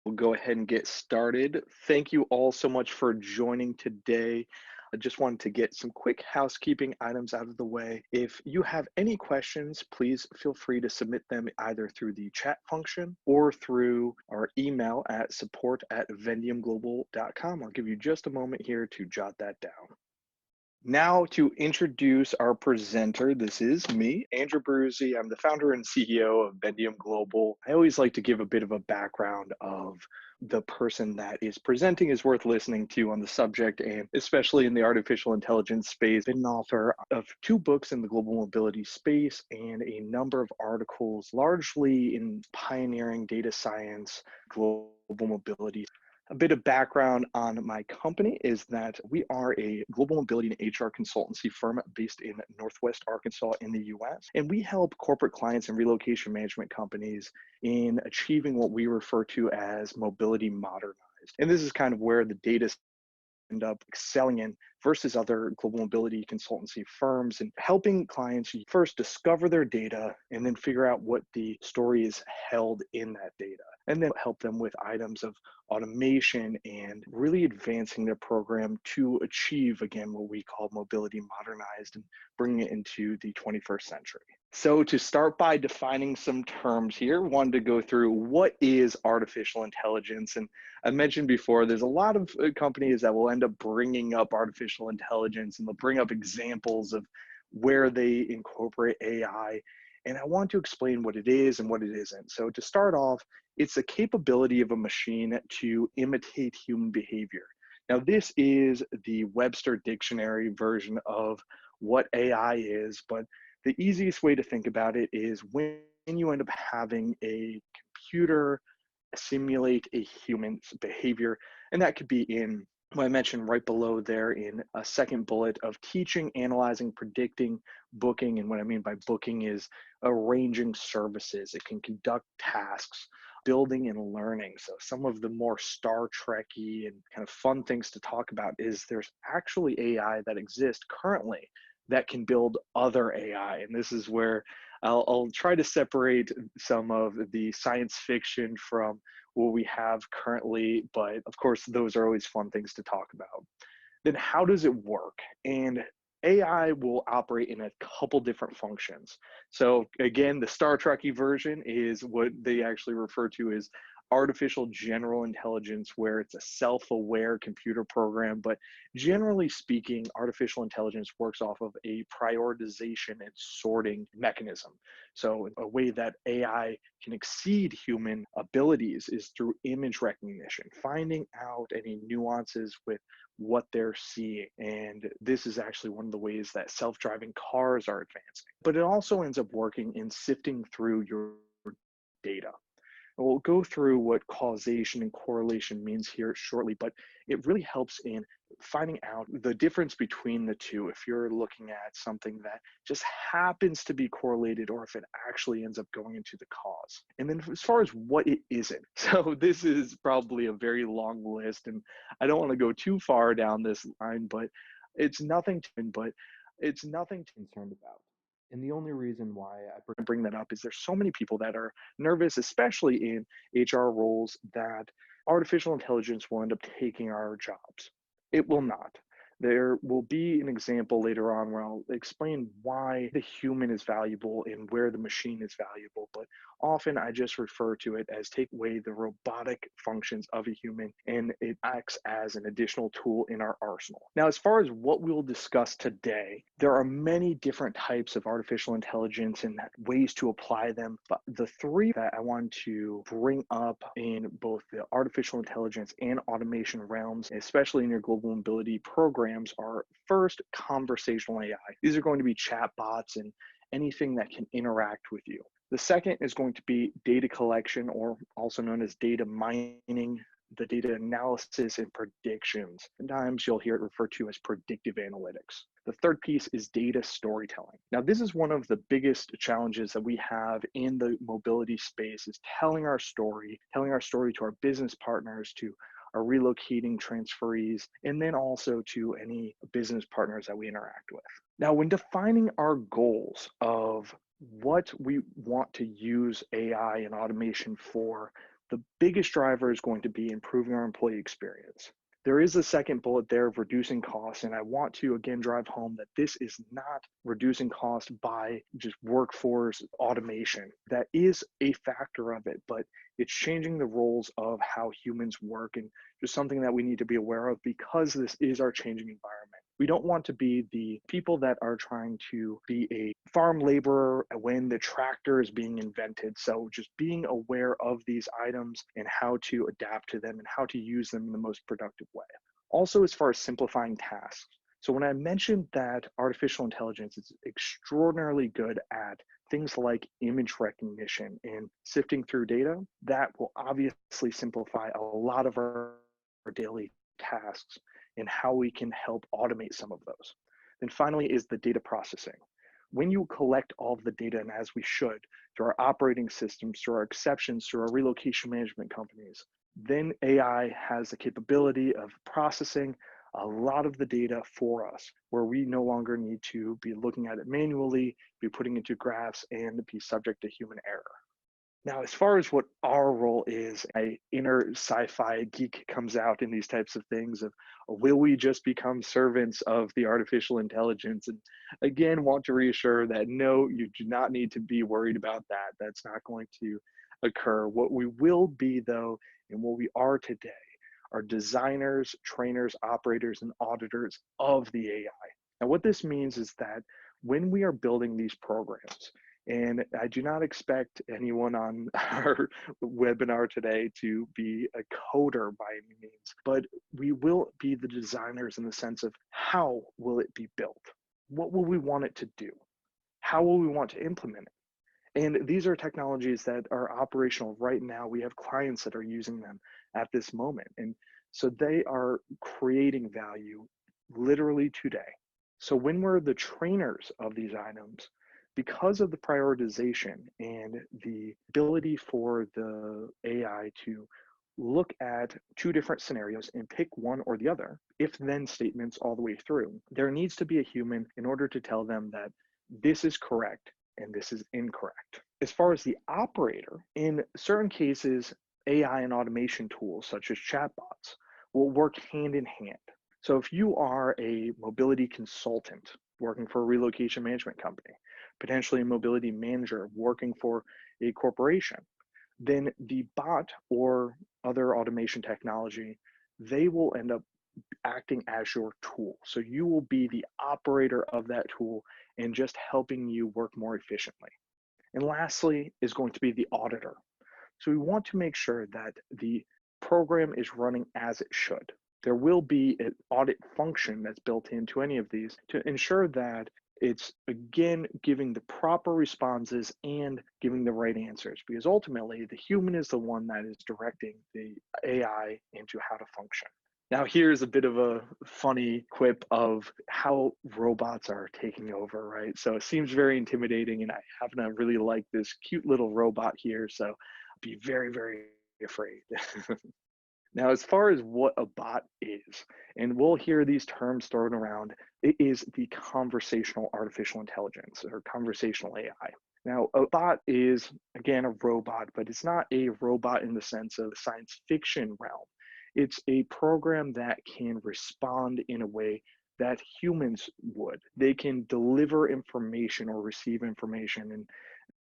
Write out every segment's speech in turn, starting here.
We'll go ahead and get started. Thank you all so much for joining today. I just wanted to get some quick housekeeping items out of the way. If you have any questions, please feel free to submit them either through the chat function or through our email at support@vendiumglobal.com. I'll give you just a moment here to jot that down. Now, to introduce our presenter, this is me, Andrew Bruzzi. I'm the founder and CEO of Vendium Global. I always like to give a bit of a background of the person that is presenting is worth listening to on the subject, and especially in the artificial intelligence space. Been an author of two books in the global mobility space and a number of articles, largely in pioneering data science, global mobility. A bit of background on my company is that we are a global mobility and HR consultancy firm based in Northwest Arkansas in the US. And we help corporate clients and relocation management companies in achieving what we refer to as mobility modernized. And this is kind of where the data end up excelling in versus other global mobility consultancy firms, and helping clients first discover their data and then figure out what the story is held in that data, and then help them with items of automation and really advancing their program to achieve, again, what we call mobility modernized and bringing it into the 21st century. So to start by defining some terms here, wanted to go through what is artificial intelligence. And I mentioned before, there's a lot of companies that will end up bringing up artificial intelligence, and they'll bring up examples of where they incorporate AI. And I want to explain what it is and what it isn't. So to start off, it's the capability of a machine to imitate human behavior. Now, this is the Webster Dictionary version of what AI is, but the easiest way to think about it is when you end up having a computer simulate a human's behavior, and that could be in what I mentioned right below there in a second bullet of teaching, analyzing, predicting, booking. And what I mean by booking is arranging services. It can conduct tasks, building and learning. So some of the more Star Trekky and kind of fun things to talk about is there's actually AI that exists currently that can build other AI. And this is where I'll try to separate some of the science fiction from what we have currently, but of course, those are always fun things to talk about. Then how does it work? And AI will operate in a couple different functions. So again, the Star Trekky version is what they actually refer to as artificial general intelligence, where it's a self-aware computer program. But generally speaking, artificial intelligence works off of a prioritization and sorting mechanism. So a way that AI can exceed human abilities is through image recognition, finding out any nuances with what they're seeing. And this is actually one of the ways that self-driving cars are advancing. But it also ends up working in sifting through your data. We'll go through what causation and correlation means here shortly, but it really helps in finding out the difference between the two if you're looking at something that just happens to be correlated or if it actually ends up going into the cause. And then as far as what it isn't, so this is probably a very long list, and I don't want to go too far down this line, but it's nothing to, but it's nothing to be concerned about. And the only reason why I bring that up is there's so many people that are nervous, especially in HR roles, that artificial intelligence will end up taking our jobs. It will not. There will be an example later on where I'll explain why the human is valuable and where the machine is valuable. But often I just refer to it as take away the robotic functions of a human, and it acts as an additional tool in our arsenal. Now, as far as what we'll discuss today, there are many different types of artificial intelligence and ways to apply them. But the three that I want to bring up in both the artificial intelligence and automation realms, especially in your global mobility programs, are first, conversational AI. These are going to be chat bots and anything that can interact with you. The second is going to be data collection, or also known as data mining, the data analysis and predictions. Sometimes you'll hear it referred to as predictive analytics. The third piece is data storytelling. Now, this is one of the biggest challenges that we have in the mobility space, is telling our story to our business partners, to our relocating transferees, and then also to any business partners that we interact with. Now, when defining our goals of what we want to use AI and automation for, The biggest driver is going to be improving our employee experience. There is a second bullet there of reducing costs, and I want to again drive home that this is not reducing costs by just workforce automation. That is a factor of it, but it's changing the roles of how humans work, and just something that we need to be aware of because this is our changing environment. We don't want to be the people that are trying to be a farm laborer when the tractor is being invented. So just being aware of these items and how to adapt to them and how to use them in the most productive way. Also, as far as simplifying tasks. So when I mentioned that artificial intelligence is extraordinarily good at things like image recognition and sifting through data, that will obviously simplify a lot of our daily tasks and how we can help automate some of those. Then finally is the data processing. When you collect all of the data, and as we should, through our operating systems, through our exceptions, through our relocation management companies, then AI has the capability of processing a lot of the data for us, where we no longer need to be looking at it manually, be putting into graphs, and be subject to human error. Now, as far as what our role is, a inner sci-fi geek comes out in these types of things of will we just become servants of the artificial intelligence? And again, want to reassure that no, you do not need to be worried about that. That's not going to occur. What we will be though, and what we are today, are designers, trainers, operators, and auditors of the AI. Now, what this means is that when we are building these programs, and I do not expect anyone on our webinar today to be a coder by any means, but we will be the designers in the sense of how will it be built? What will we want it to do? How will we want to implement it? And these are technologies that are operational right now. We have clients that are using them at this moment. And so they are creating value literally today. So when we're the trainers of these items, because of the prioritization and the ability for the AI to look at two different scenarios and pick one or the other, if then statements all the way through, there needs to be a human in order to tell them that this is correct and this is incorrect. As far as the operator, in certain cases, AI and automation tools such as chatbots will work hand in hand. So if you are a mobility consultant working for a relocation management company, potentially a mobility manager working for a corporation, then the bot or other automation technology, they will end up acting as your tool. So you will be the operator of that tool and just helping you work more efficiently. And lastly is going to be the auditor. So we want to make sure that the program is running as it should. There will be an audit function that's built into any of these to ensure that it's again giving the proper responses and giving the right answers, because ultimately the human is the one that is directing the AI into how to function. Now, here's a bit of a funny quip of how robots are taking over, right? So it seems very intimidating, and I happen to really like this cute little robot here. So be very, very afraid. Now, as far as what a bot is, and we'll hear these terms thrown around, it is the conversational artificial intelligence or conversational AI. Now, a bot is, again, a robot, but it's not a robot in the sense of the science fiction realm. It's a program that can respond in a way that humans would. They can deliver information or receive information in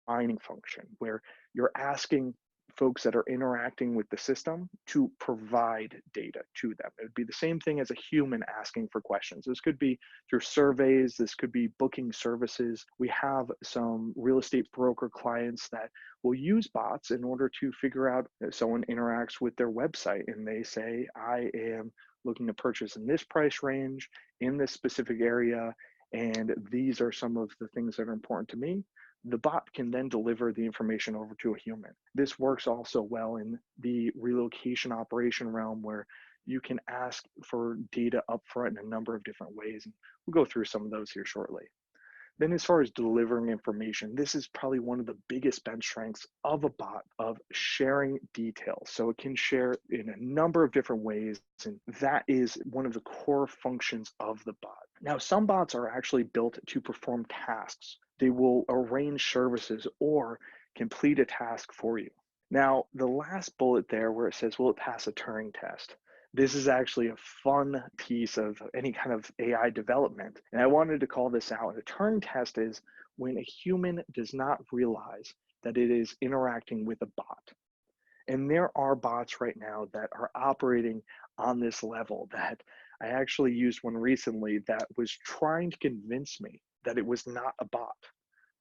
mining function, where you're asking folks that are interacting with the system to provide data to them. It would be the same thing as a human asking for questions. This could be through surveys, this could be booking services. We have some real estate broker clients that will use bots in order to figure out if someone interacts with their website and they say, I am looking to purchase in this price range in this specific area, and these are some of the things that are important to me. The bot can then deliver the information over to a human. This works also well in the relocation operation realm, where you can ask for data upfront in a number of different ways. And we'll go through some of those here shortly. Then as far as delivering information, this is probably one of the biggest bench strengths of a bot, of sharing details. So it can share in a number of different ways, and that is one of the core functions of the bot. Now, some bots are actually built to perform tasks. They will arrange services or complete a task for you. Now, the last bullet there where it says, will it pass a Turing test? This is actually a fun piece of any kind of AI development. And I wanted to call this out. A Turing test is when a human does not realize that it is interacting with a bot. And there are bots right now that are operating on this level that I actually used one recently that was trying to convince me that it was not a bot.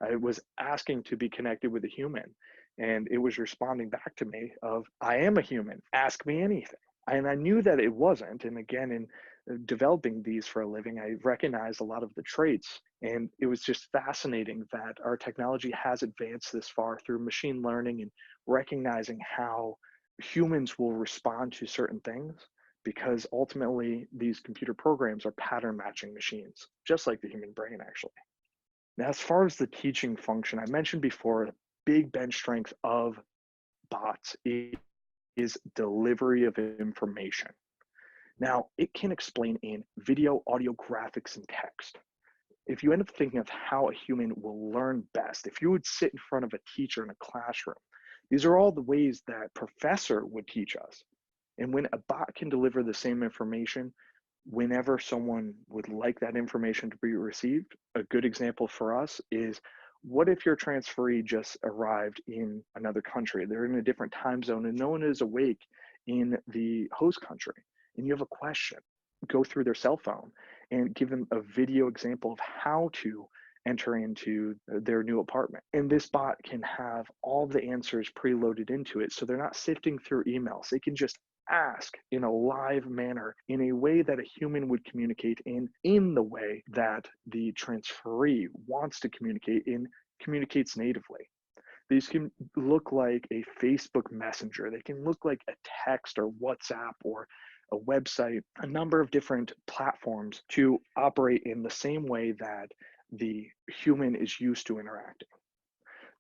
I was asking to be connected with a human, and it was responding back to me of, I am a human, ask me anything. And I knew that it wasn't. And again, in developing these for a living, I recognized a lot of the traits. And it was just fascinating that our technology has advanced this far through machine learning and recognizing how humans will respond to certain things, because ultimately these computer programs are pattern matching machines, just like the human brain, actually. Now, as far as the teaching function, I mentioned before, a big bench strength of bots is delivery of information. Now, it can explain in video, audio, graphics, and text. If you end up thinking of how a human will learn best, if you would sit in front of a teacher in a classroom, these are all the ways that professor would teach us. And when a bot can deliver the same information whenever someone would like that information to be received, a good example for us is, what if your transferee just arrived in another country? They're in a different time zone and no one is awake in the host country, and you have a question. Go through their cell phone and give them a video example of how to enter into their new apartment. And this bot can have all the answers preloaded into it. So they're not sifting through emails. They can just ask in a live manner, in a way that a human would communicate in the way that the transferee wants to communicate in, communicates natively. These can look like a Facebook Messenger. They can look like a text or WhatsApp or a website, a number of different platforms to operate in the same way that the human is used to interacting.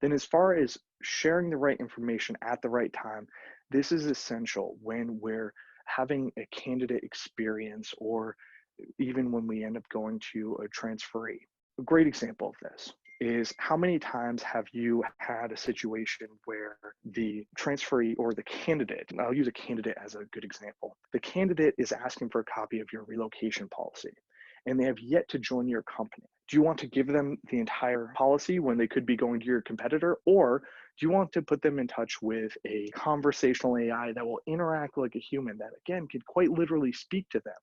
Then, as far as sharing the right information at the right time, this is essential when we're having a candidate experience, or even when we end up going to a transferee. A great example of this is, how many times have you had a situation where the transferee or the candidate, and I'll use a candidate as a good example, the candidate is asking for a copy of your relocation policy and they have yet to join your company. Do you want to give them the entire policy when they could be going to your competitor? Or do you want to put them in touch with a conversational AI that will interact like a human, that again could quite literally speak to them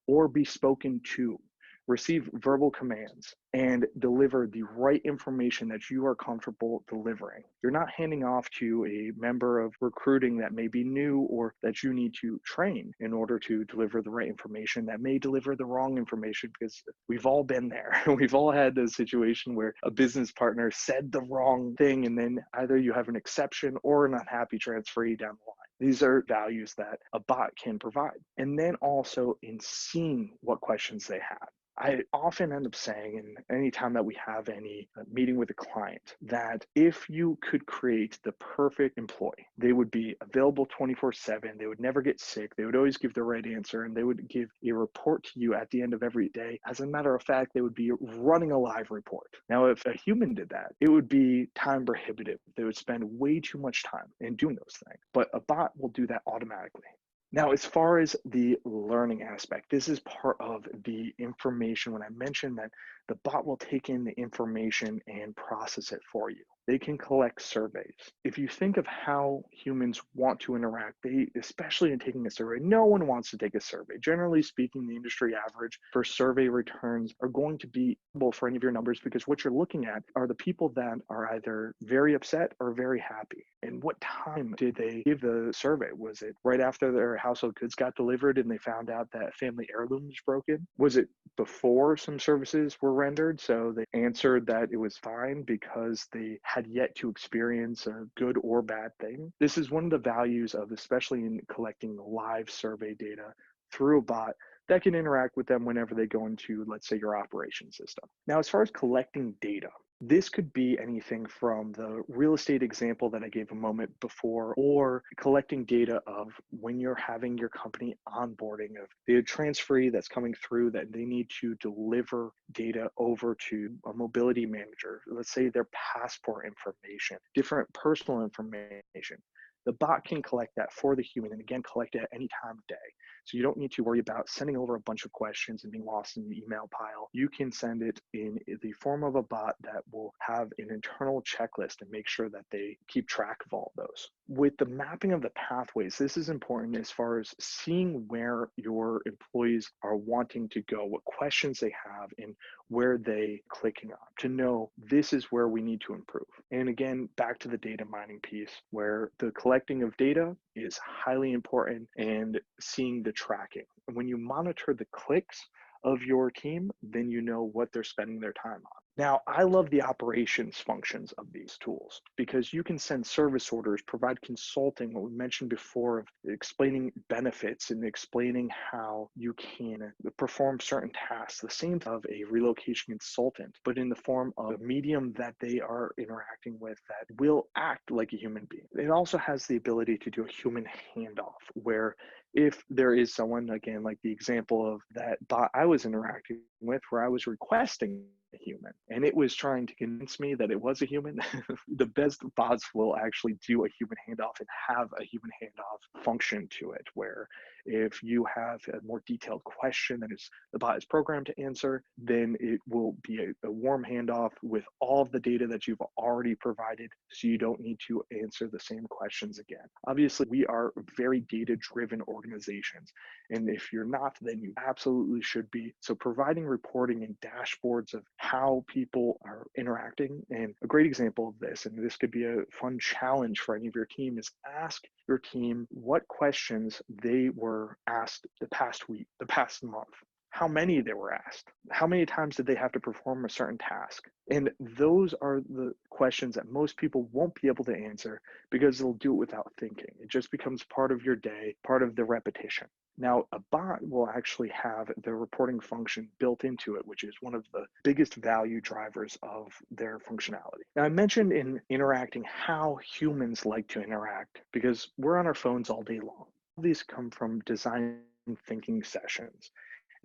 or be spoken to, receive verbal commands, and deliver the right information that you are comfortable delivering? You're not handing off to a member of recruiting that may be new or that you need to train in order to deliver the right information, that may deliver the wrong information, because we've all been there. We've all had the situation where a business partner said the wrong thing, and then either you have an exception or an unhappy transferee down the line. These are values that a bot can provide. And then also in seeing what questions they have. I often end up saying, and anytime that we have any meeting with a client, that if you could create the perfect employee, they would be available 24/7, they would never get sick, they would always give the right answer, and they would give a report to you at the end of every day. As a matter of fact, they would be running a live report. Now, if a human did that, it would be time prohibitive. They would spend way too much time in doing those things, but a bot will do that automatically. Now, as far as the learning aspect, this is part of the information. When I mentioned that the bot will take in the information and process it for you, they can collect surveys. If you think of how humans want to interact, especially in taking a survey, no one wants to take a survey. Generally speaking, the industry average for survey returns are going to be for any of your numbers, because what you're looking at are the people that are either very upset or very happy. And what time did they give the survey? Was it right after their household goods got delivered and they found out that family heirloom was broken? Was it before some services were rendered, so they answered that it was fine because they had yet to experience a good or bad thing? This is one of the values of, especially in collecting live survey data through a bot, that can interact with them whenever they go into, let's say, your operation system. Now, as far as collecting data, this could be anything from the real estate example that I gave a moment before, or collecting data of when you're having your company onboarding, of the transferee that's coming through that they need to deliver data over to a mobility manager, let's say their passport information, different personal information. The bot can collect that for the human and again, collect it at any time of day. So you don't need to worry about sending over a bunch of questions and being lost in the email pile. You can send it in the form of a bot that will have an internal checklist and make sure that they keep track of all of those. With the mapping of the pathways, this is important as far as seeing where your employees are wanting to go, what questions they have, and where they clicking on to know this is where we need to improve. And again, back to the data mining piece where the collecting of data is highly important and seeing the tracking. And when you monitor the clicks of your team, then you know what they're spending their time on. Now, I love the operations functions of these tools because you can send service orders, provide consulting, what we mentioned before of explaining benefits and explaining how you can perform certain tasks, the same of a relocation consultant, but in the form of a medium that they are interacting with that will act like a human being. It also has the ability to do a human handoff where if there is someone, again, like the example of that bot I was interacting with, where I was requesting a human and it was trying to convince me that it was a human, the best bots will actually do a human handoff and have a human handoff function to it, where if you have a more detailed question that is the bot is programmed to answer, then it will be a warm handoff with all of the data that you've already provided, so you don't need to answer the same questions again. Obviously, we are very data-driven organizations, and if you're not, then you absolutely should be. So providing reporting and dashboards of how people are interacting, and a great example of this, and this could be a fun challenge for any of your team, is ask your team what questions they were asked the past week, the past month, how many they were asked, how many times did they have to perform a certain task. And those are the questions that most people won't be able to answer because they'll do it without thinking. It just becomes part of your day, part of the repetition. Now, a bot will actually have the reporting function built into it, which is one of the biggest value drivers of their functionality. Now, I mentioned in interacting how humans like to interact because we're on our phones all day long. These come from design thinking sessions.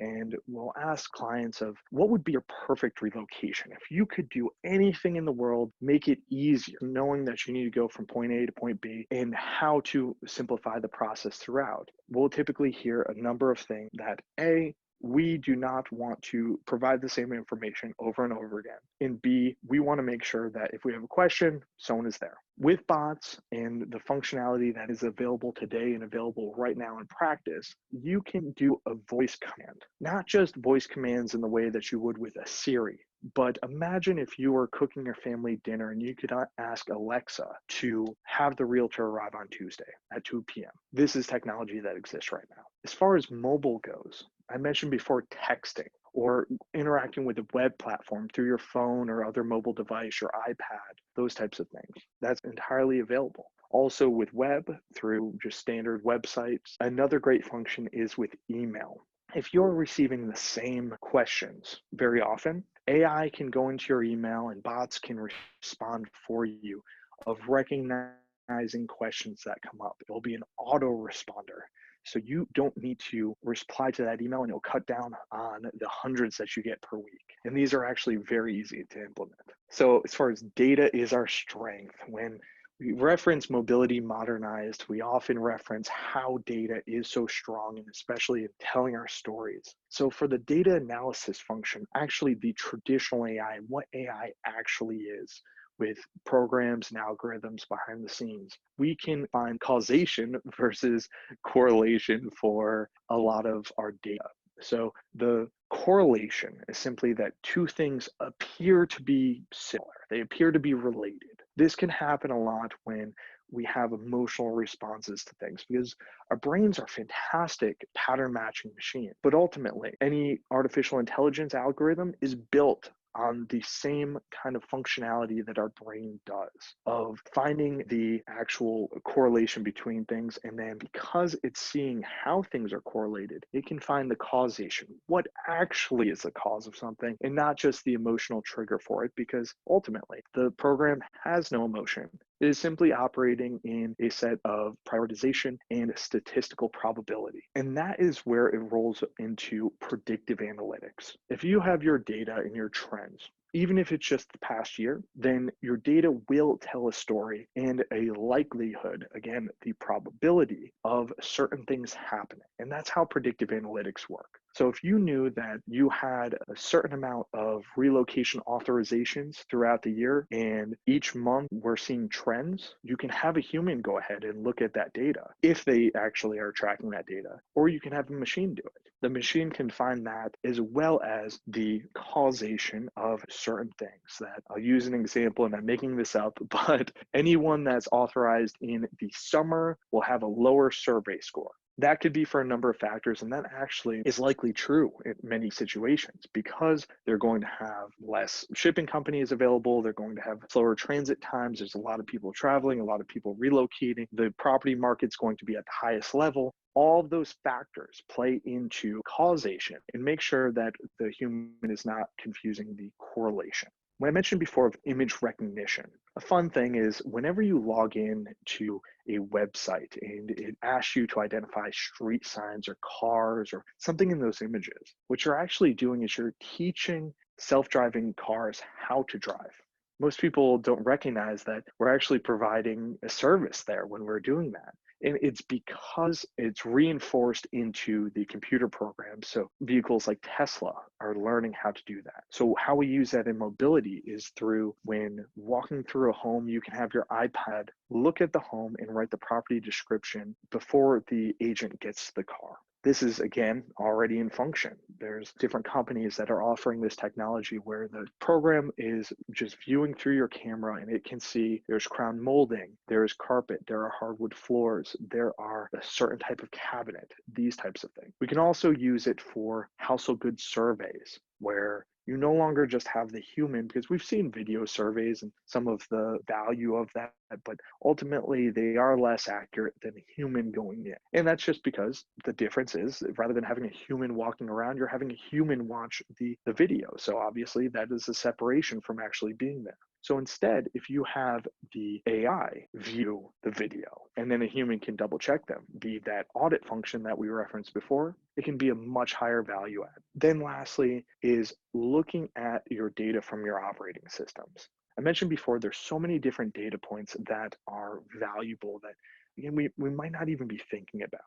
And we'll ask clients of what would be your perfect relocation? If you could do anything in the world, make it easier, knowing that you need to go from point A to point B and how to simplify the process throughout. We'll typically hear a number of things that A, we do not want to provide the same information over and over again. And B, we want to make sure that if we have a question, someone is there. With bots and the functionality that is available today and available right now in practice, you can do a voice command, not just voice commands in the way that you would with a Siri. But imagine if you were cooking your family dinner and you could ask Alexa to have the realtor arrive on Tuesday at 2 p.m. This is technology that exists right now. As far as mobile goes, I mentioned before texting or interacting with a web platform through your phone or other mobile device, your iPad, those types of things. That's entirely available. Also with web, through just standard websites. Another great function is with email. If you're receiving the same questions very often, AI can go into your email and bots can respond for you of recognizing questions that come up. It will be an autoresponder. So you don't need to reply to that email and it'll cut down on the hundreds that you get per week. And these are actually very easy to implement. So as far as data is our strength, when we reference mobility modernized, we often reference how data is so strong, and especially in telling our stories. So for the data analysis function, actually the traditional AI, what AI actually is, with programs and algorithms behind the scenes, we can find causation versus correlation for a lot of our data. So the correlation is simply that two things appear to be similar. They appear to be related. This can happen a lot when we have emotional responses to things because our brains are fantastic pattern matching machines. But ultimately, any artificial intelligence algorithm is built on the same kind of functionality that our brain does, of finding the actual correlation between things. And then because it's seeing how things are correlated, it can find the causation, what actually is the cause of something, and not just the emotional trigger for it, because ultimately the program has no emotion. It is simply operating in a set of prioritization and statistical probability. And that is where it rolls into predictive analytics. If you have your data and your trends, even if it's just the past year, then your data will tell a story and a likelihood, again, the probability of certain things happening. And that's how predictive analytics work. So if you knew that you had a certain amount of relocation authorizations throughout the year, and each month we're seeing trends, you can have a human go ahead and look at that data if they actually are tracking that data, or you can have a machine do it. The machine can find that as well as the causation of certain things. That I'll use an example, and I'm making this up, but anyone that's authorized in the summer will have a lower survey score. That could be for a number of factors, and that actually is likely true in many situations because they're going to have less shipping companies available, they're going to have slower transit times, there's a lot of people traveling, a lot of people relocating, the property market's going to be at the highest level. All of those factors play into causation and make sure that the human is not confusing the correlation. When I mentioned before of image recognition, a fun thing is whenever you log in to a website and it asks you to identify street signs or cars or something in those images, what you're actually doing is you're teaching self-driving cars how to drive. Most people don't recognize that we're actually providing a service there when we're doing that. And it's because it's reinforced into the computer program. So vehicles like Tesla are learning how to do that. So how we use that in mobility is through when walking through a home, you can have your iPad look at the home and write the property description before the agent gets to the car. This is, again, already in function. There's different companies that are offering this technology where the program is just viewing through your camera and it can see there's crown molding, there's carpet, there are hardwood floors, there are a certain type of cabinet, these types of things. We can also use it for household goods surveys where you no longer just have the human, because we've seen video surveys and some of the value of that, but ultimately they are less accurate than a human going in. And that's just because the difference is rather than having a human walking around, you're having a human watch the video. So obviously that is a separation from actually being there. So instead, if you have the AI view the video and then a human can double check them, be that audit function that we referenced before, it can be a much higher value add. Then lastly is looking at your data from your operating systems. I mentioned before, there's so many different data points that are valuable that again, we might not even be thinking about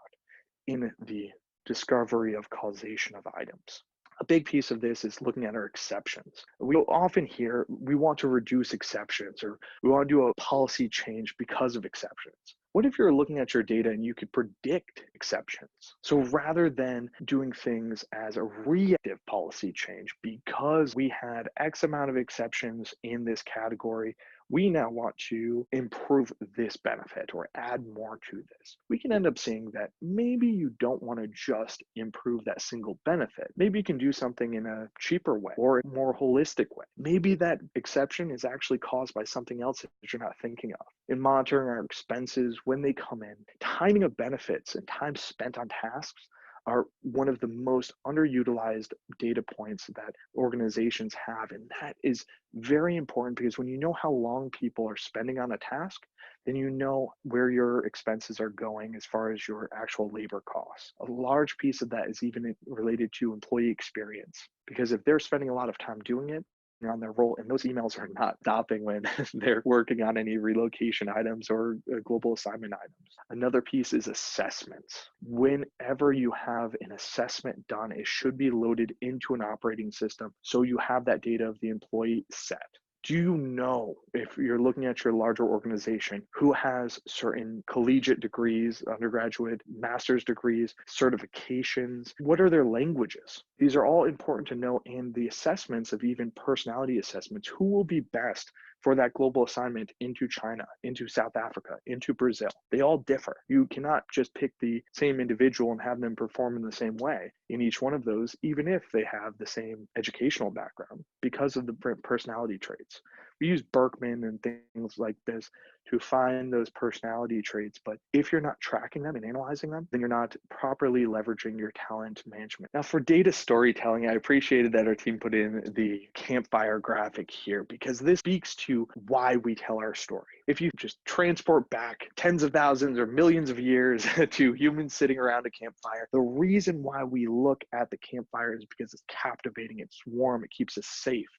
in the discovery of causation of items. A big piece of this is looking at our exceptions. We often hear we want to reduce exceptions or we want to do a policy change because of exceptions. What if you're looking at your data and you could predict exceptions? So rather than doing things as a reactive policy change, because we had X amount of exceptions in this category, we now want to improve this benefit or add more to this. We can end up seeing that maybe you don't want to just improve that single benefit. Maybe you can do something in a cheaper way or a more holistic way. Maybe that exception is actually caused by something else that you're not thinking of. In monitoring our expenses when they come in, timing of benefits and time spent on tasks are one of the most underutilized data points that organizations have. And that is very important because when you know how long people are spending on a task, then you know where your expenses are going as far as your actual labor costs. A large piece of that is even related to employee experience, because if they're spending a lot of time doing it, on their role, and those emails are not stopping when they're working on any relocation items or global assignment items. Another piece is assessments. Whenever you have an assessment done, it should be loaded into an operating system so you have that data of the employee set. Do you know, if you're looking at your larger organization, who has certain collegiate degrees, undergraduate, master's degrees, certifications? What are their languages? These are all important to know, and the assessments of even personality assessments, who will be best for that global assignment into China, into South Africa, into Brazil. They all differ. You cannot just pick the same individual and have them perform in the same way in each one of those, even if they have the same educational background, because of the personality traits. We use Berkman and things like this to find those personality traits, but if you're not tracking them and analyzing them, then you're not properly leveraging your talent management. Now, for data storytelling, I appreciated that our team put in the campfire graphic here because this speaks to why we tell our story. If you just transport back tens of thousands or millions of years to humans sitting around a campfire, the reason why we look at the campfire is because it's captivating, it's warm, it keeps us safe.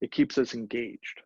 It keeps us engaged.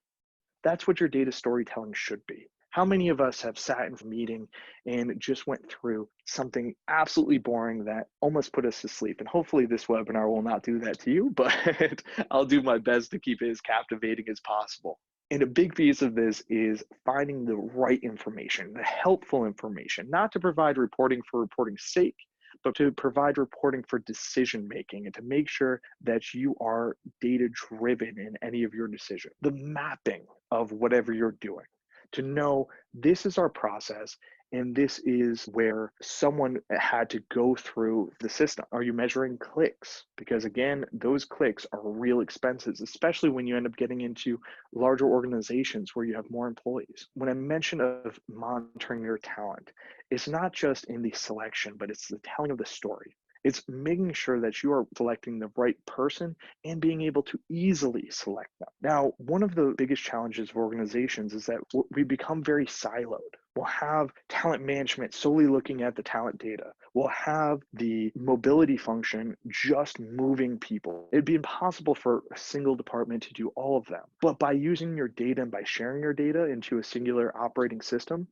That's what your data storytelling should be. How many of us have sat in a meeting and just went through something absolutely boring that almost put us to sleep? And hopefully this webinar will not do that to you, but I'll do my best to keep it as captivating as possible. And a big piece of this is finding the right information, the helpful information, not to provide reporting for reporting's sake, but to provide reporting for decision making and to make sure that you are data driven in any of your decisions. The mapping of whatever you're doing to know this is our process and this is where someone had to go through the system. Are you measuring clicks? Because again, those clicks are real expenses, especially when you end up getting into larger organizations where you have more employees. When I mention of monitoring your talent, it's not just in the selection, but it's the telling of the story. It's making sure that you are selecting the right person and being able to easily select them. Now, one of the biggest challenges of organizations is that we become very siloed. We'll have talent management solely looking at the talent data. We'll have the mobility function just moving people. It'd be impossible for a single department to do all of them. But by using your data and by sharing your data into a singular operating system,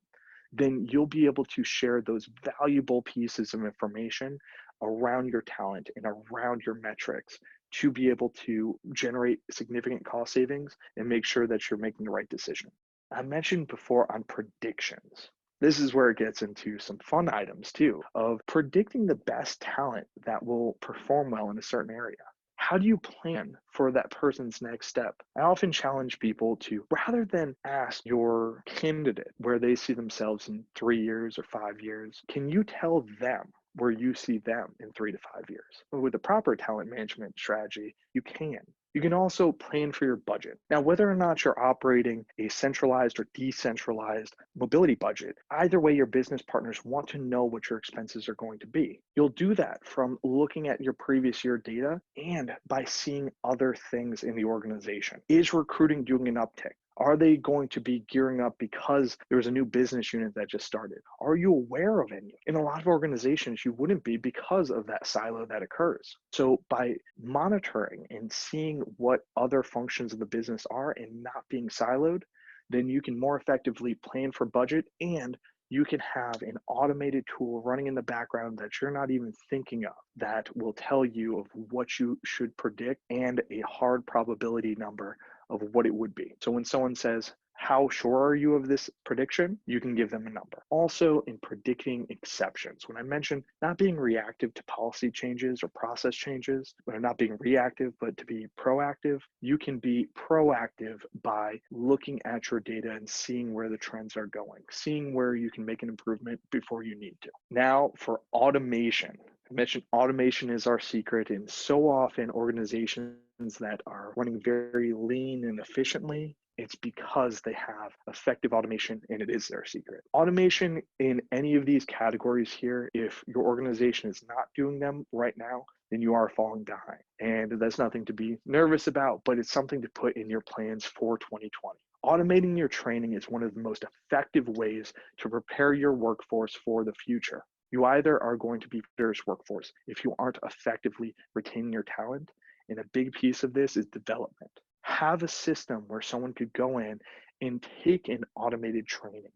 then you'll be able to share those valuable pieces of information around your talent and around your metrics to be able to generate significant cost savings and make sure that you're making the right decision. I mentioned before on predictions. This is where it gets into some fun items too, of predicting the best talent that will perform well in a certain area. How do you plan for that person's next step? I often challenge people to, rather than ask your candidate where they see themselves in 3 years or 5 years, can you tell them where you see them in 3 to 5 years? With a proper talent management strategy, you can. You can also plan for your budget. Now, whether or not you're operating a centralized or decentralized mobility budget, either way, your business partners want to know what your expenses are going to be. You'll do that from looking at your previous year data and by seeing other things in the organization. Is recruiting doing an uptick? Are they going to be gearing up because there was a new business unit that just started? Are you aware of any? In a lot of organizations, you wouldn't be because of that silo that occurs. So by monitoring and seeing what other functions of the business are and not being siloed, then you can more effectively plan for budget and you can have an automated tool running in the background that you're not even thinking of that will tell you of what you should predict and a hard probability number of what it would be. So when someone says, how sure are you of this prediction? You can give them a number. Also in predicting exceptions. When I mentioned not being reactive to policy changes or process changes, when I'm not being reactive, but to be proactive, you can be proactive by looking at your data and seeing where the trends are going, seeing where you can make an improvement before you need to. Now for automation. I mentioned automation is our secret, and so often organizations that are running very lean and efficiently, it's because they have effective automation and it is their secret. Automation in any of these categories here, if your organization is not doing them right now, then you are falling behind. And that's nothing to be nervous about, but it's something to put in your plans for 2020. Automating your training is one of the most effective ways to prepare your workforce for the future. You either are going to be diverse workforce if you aren't effectively retaining your talent, and a big piece of this is development. Have a system where someone could go in and take an automated training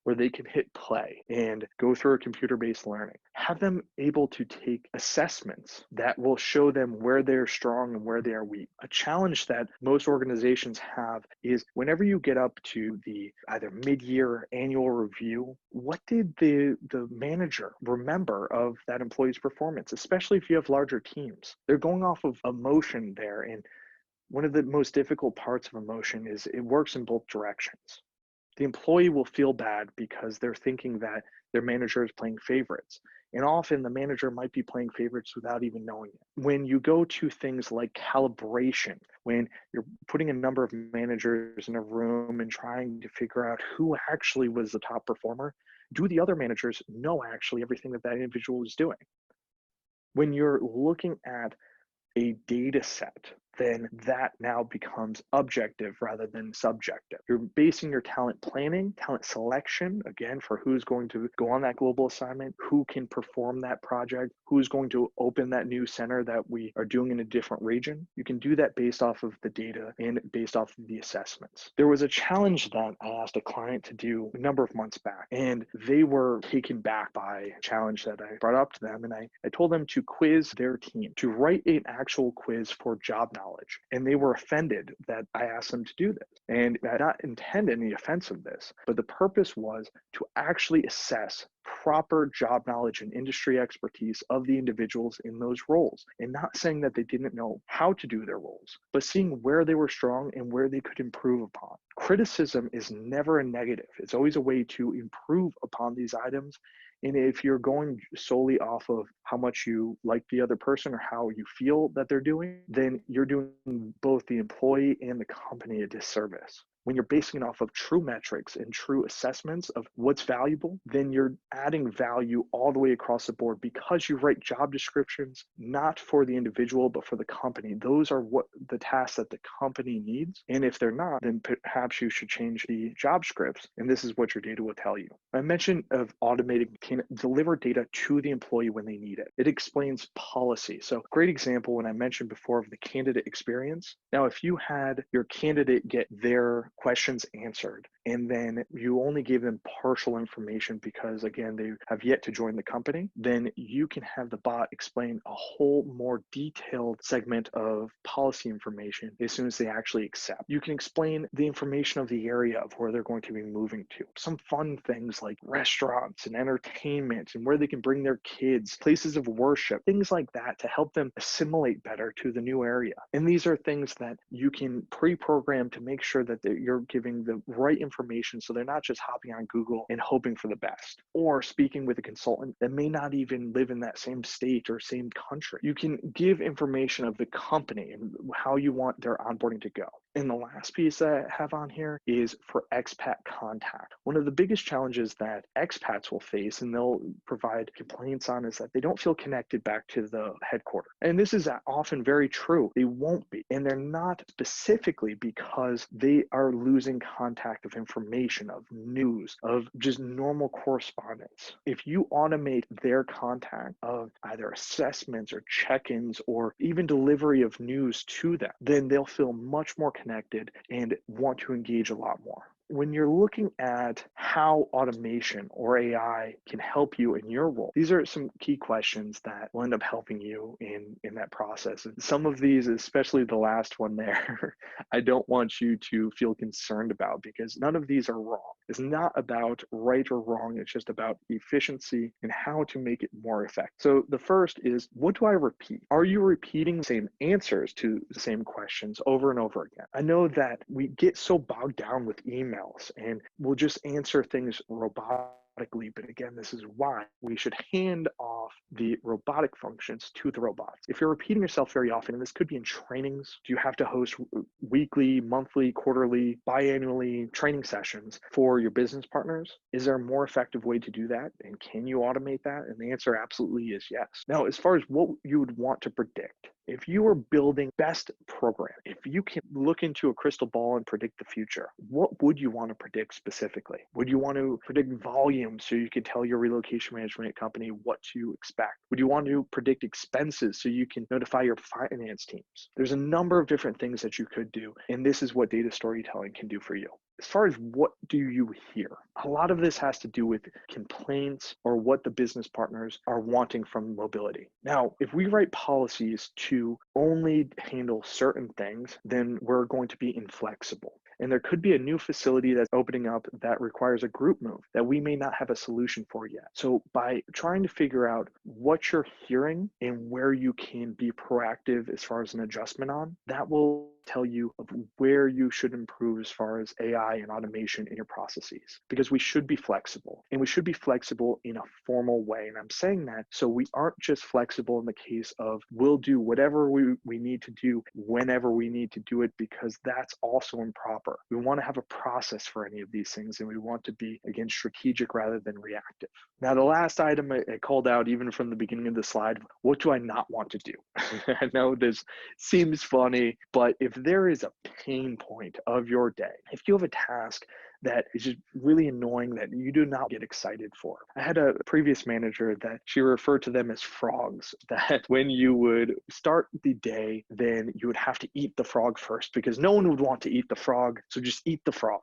where they can hit play and go through a computer-based learning. Have them able to take assessments that will show them where they're strong and where they are weak. A challenge that most organizations have is whenever you get up to the either mid-year or annual review, what did the manager remember of that employee's performance, especially if you have larger teams? They're going off of emotion there, and one of the most difficult parts of emotion is it works in both directions. The employee will feel bad because they're thinking that their manager is playing favorites. And often the manager might be playing favorites without even knowing it. When you go to things like calibration, when you're putting a number of managers in a room and trying to figure out who actually was the top performer, do the other managers know actually everything that that individual is doing? When you're looking at a data set then that now becomes objective rather than subjective. You're basing your talent planning, talent selection, again, for who's going to go on that global assignment, who can perform that project, who's going to open that new center that we are doing in a different region. You can do that based off of the data and based off of the assessments. There was a challenge that I asked a client to do a number of months back, and they were taken back by a challenge that I brought up to them. And I told them to quiz their team, to write an actual quiz for job knowledge. And they were offended that I asked them to do this. And I did not intend any offense of this, but the purpose was to actually assess proper job knowledge and industry expertise of the individuals in those roles, and not saying that they didn't know how to do their roles, but seeing where they were strong and where they could improve upon. Criticism is never a negative. It's always a way to improve upon these items. And if you're going solely off of how much you like the other person or how you feel that they're doing, then you're doing both the employee and the company a disservice. When you're basing it off of true metrics and true assessments of what's valuable, then you're adding value all the way across the board because you write job descriptions, not for the individual, but for the company. Those are what the tasks that the company needs. And if they're not, then perhaps you should change the job scripts. And this is what your data will tell you. I mentioned of automating can deliver data to the employee when they need it. It explains policy. So great example when I mentioned before of the candidate experience. Now, if you had your candidate get their questions answered, and then you only gave them partial information because, again, they have yet to join the company, then you can have the bot explain a whole more detailed segment of policy information as soon as they actually accept. You can explain the information of the area of where they're going to be moving to, some fun things like restaurants and entertainment and where they can bring their kids, places of worship, things like that to help them assimilate better to the new area. And these are things that you can pre-program to make sure that you're giving the right information so they're not just hopping on Google and hoping for the best, or speaking with a consultant that may not even live in that same state or same country. You can give information of the company and how you want their onboarding to go. And the last piece that I have on here is for expat contact. One of the biggest challenges that expats will face, and they'll provide complaints on, is that they don't feel connected back to the headquarters. And this is often very true. They won't be. And they're not specifically because they are losing contact of information, of news, of just normal correspondence. If you automate their contact of either assessments or check-ins or even delivery of news to them, then they'll feel much more connected and want to engage a lot more. When you're looking at how automation or AI can help you in your role, these are some key questions that will end up helping you in that process. And some of these, especially the last one there, I don't want you to feel concerned about because none of these are wrong. It's not about right or wrong. It's just about efficiency and how to make it more effective. So the first is, what do I repeat? Are you repeating the same answers to the same questions over and over again? I know that we get so bogged down with emails and we'll just answer things robotically. But again, this is why we should hand off the robotic functions to the robots. If you're repeating yourself very often, and this could be in trainings, do you have to host weekly, monthly, quarterly, biannually training sessions for your business partners? Is there a more effective way to do that? And can you automate that? And the answer absolutely is yes. Now, as far as what you would want to predict, if you are building best program, if you can look into a crystal ball and predict the future, what would you want to predict specifically? Would you want to predict volume so you can tell your relocation management company what to expect? Would you want to predict expenses so you can notify your finance teams? There's a number of different things that you could do, and this is what data storytelling can do for you. As far as what do you hear, a lot of this has to do with complaints or what the business partners are wanting from mobility. Now, if we write policies to only handle certain things, then we're going to be inflexible. And there could be a new facility that's opening up that requires a group move that we may not have a solution for yet. So by trying to figure out what you're hearing and where you can be proactive as far as an adjustment on, that will tell you of where you should improve as far as AI and automation in your processes, because we should be flexible, and we should be flexible in a formal way. And I'm saying that so we aren't just flexible in the case of we'll do whatever we need to do whenever we need to do it, because that's also improper. We want to have a process for any of these things, and we want to be, again, strategic rather than reactive. Now, the last item I called out even from the beginning of the slide, what do I not want to do? I know this seems funny, but if there is a pain point of your day, if you have a task that is just really annoying that you do not get excited for. I had a previous manager that she referred to them as frogs, that when you would start the day, then you would have to eat the frog first because no one would want to eat the frog. So just eat the frog.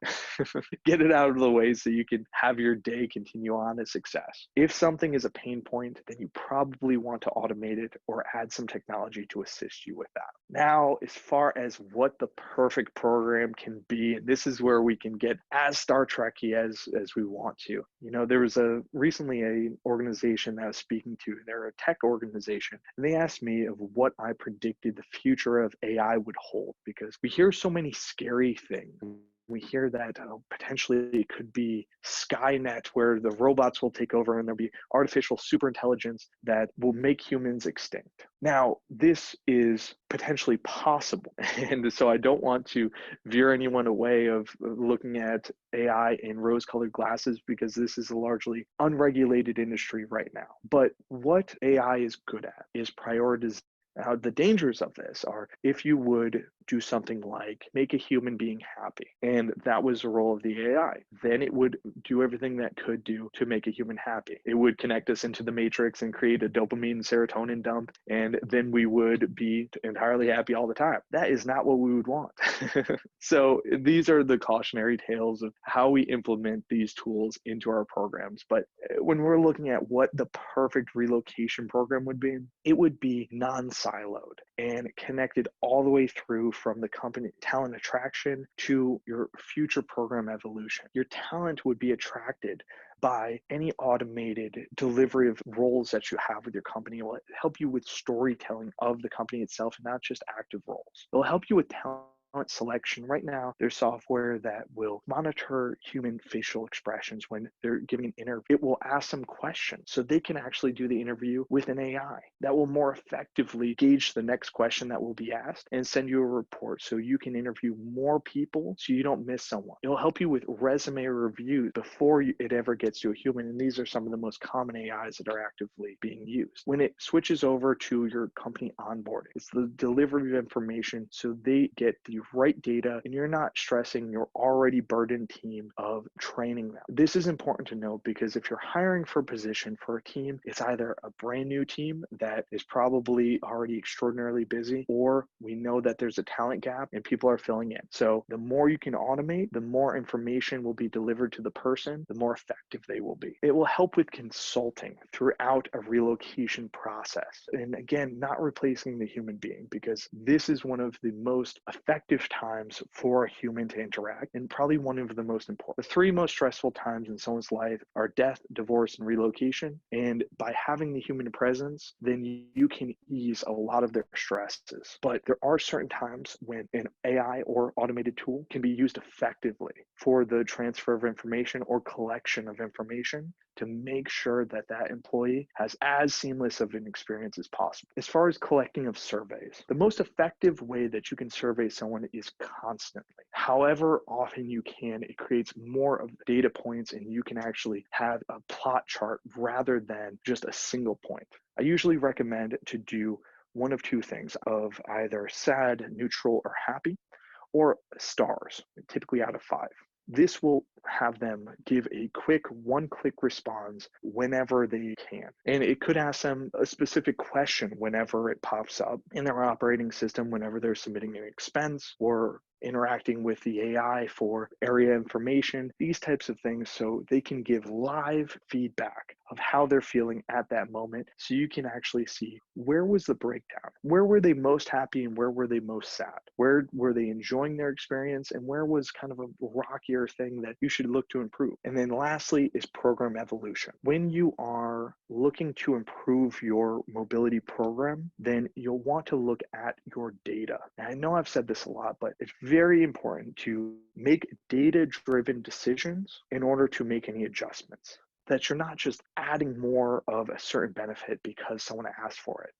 Get it out of the way so you can have your day continue on as success. If something is a pain point, then you probably want to automate it or add some technology to assist you with that. Now, as far as what the perfect program can be, and this is where we can get as Star Trek-y as we want to. You know, there was recently an organization that I was speaking to. They're a tech organization, and they asked me of what I predicted the future of AI would hold, because we hear so many scary things. We hear that potentially it could be Skynet, where the robots will take over and there'll be artificial superintelligence that will make humans extinct. Now, this is potentially possible. And so I don't want to veer anyone away of looking at AI in rose-colored glasses, because this is a largely unregulated industry right now. But what AI is good at is prioritization. Now, the dangers of this are if you would do something like make a human being happy, and that was the role of the AI, then it would do everything that could do to make a human happy. It would connect us into the matrix and create a dopamine serotonin dump, and then we would be entirely happy all the time. That is not what we would want. So these are the cautionary tales of how we implement these tools into our programs. But when we're looking at what the perfect relocation program would be, it would be non-siloed and connected all the way through from the company talent attraction to your future program evolution. Your talent would be attracted by any automated delivery of roles that you have with your company. It will help you with storytelling of the company itself, and not just active roles. It will help you with talent selection. Right now, there's software that will monitor human facial expressions when they're giving an interview. It will ask some questions so they can actually do the interview with an AI that will more effectively gauge the next question that will be asked and send you a report so you can interview more people so you don't miss someone. It'll help you with resume reviews before it ever gets to a human, and these are some of the most common AIs that are actively being used. When it switches over to your company onboarding, it's the delivery of information so they get the right data and you're not stressing your already burdened team of training them. This is important to note because if you're hiring for a position for a team, it's either a brand new team that is probably already extraordinarily busy, or we know that there's a talent gap and people are filling in. So the more you can automate, the more information will be delivered to the person, the more effective they will be. It will help with consulting throughout a relocation process. And again, not replacing the human being, because this is one of the most effective times for a human to interact, and probably one of the most important. The three most stressful times in someone's life are death, divorce, and relocation. And by having the human presence, then you can ease a lot of their stresses. But there are certain times when an AI or automated tool can be used effectively for the transfer of information or collection of information to make sure that that employee has as seamless of an experience as possible. As far as collecting of surveys, the most effective way that you can survey someone is constantly. However often you can, it creates more of data points and you can actually have a plot chart rather than just a single point. I usually recommend to do one of two things, of either sad, neutral, or happy, or stars, typically out of 5. This will have them give a quick one-click response whenever they can. And it could ask them a specific question whenever it pops up in their operating system, whenever they're submitting an expense or interacting with the AI for area information, these types of things, so they can give live feedback of how they're feeling at that moment, so you can actually see where was the breakdown, where were they most happy and where were they most sad, where were they enjoying their experience and where was kind of a rockier thing that you should look to improve. And then lastly is program evolution. When you are looking to improve your mobility program, then you'll want to look at your data. And I know I've said this a lot, but it's very important to make data-driven decisions in order to make any adjustments, that you're not just adding more of a certain benefit because someone asked for it.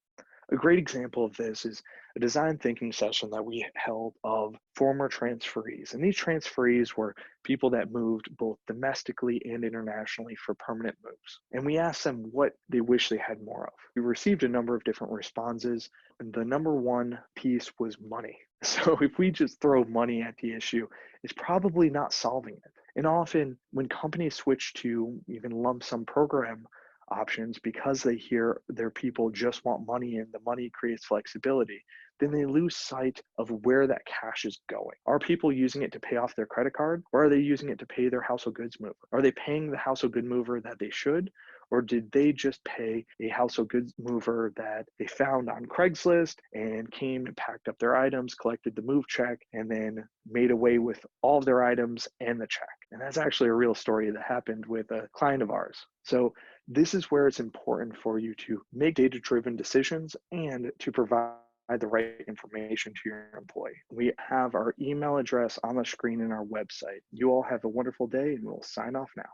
A great example of this is a design thinking session that we held of former transferees. And these transferees were people that moved both domestically and internationally for permanent moves. And we asked them what they wish they had more of. We received a number of different responses, and the number one piece was money. So if we just throw money at the issue, it's probably not solving it. And often when companies switch to even lump sum program options because they hear their people just want money and the money creates flexibility, then they lose sight of where that cash is going. Are people using it to pay off their credit card, or are they using it to pay their household goods mover? Are they paying the household good mover that they should, or did they just pay a household goods mover that they found on Craigslist and came and packed up their items, collected the move check, and then made away with all of their items and the check? And that's actually a real story that happened with a client of ours. So this is where it's important for you to make data-driven decisions and to provide the right information to your employee. We have our email address on the screen in our website. You all have a wonderful day, and we'll sign off now.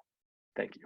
Thank you.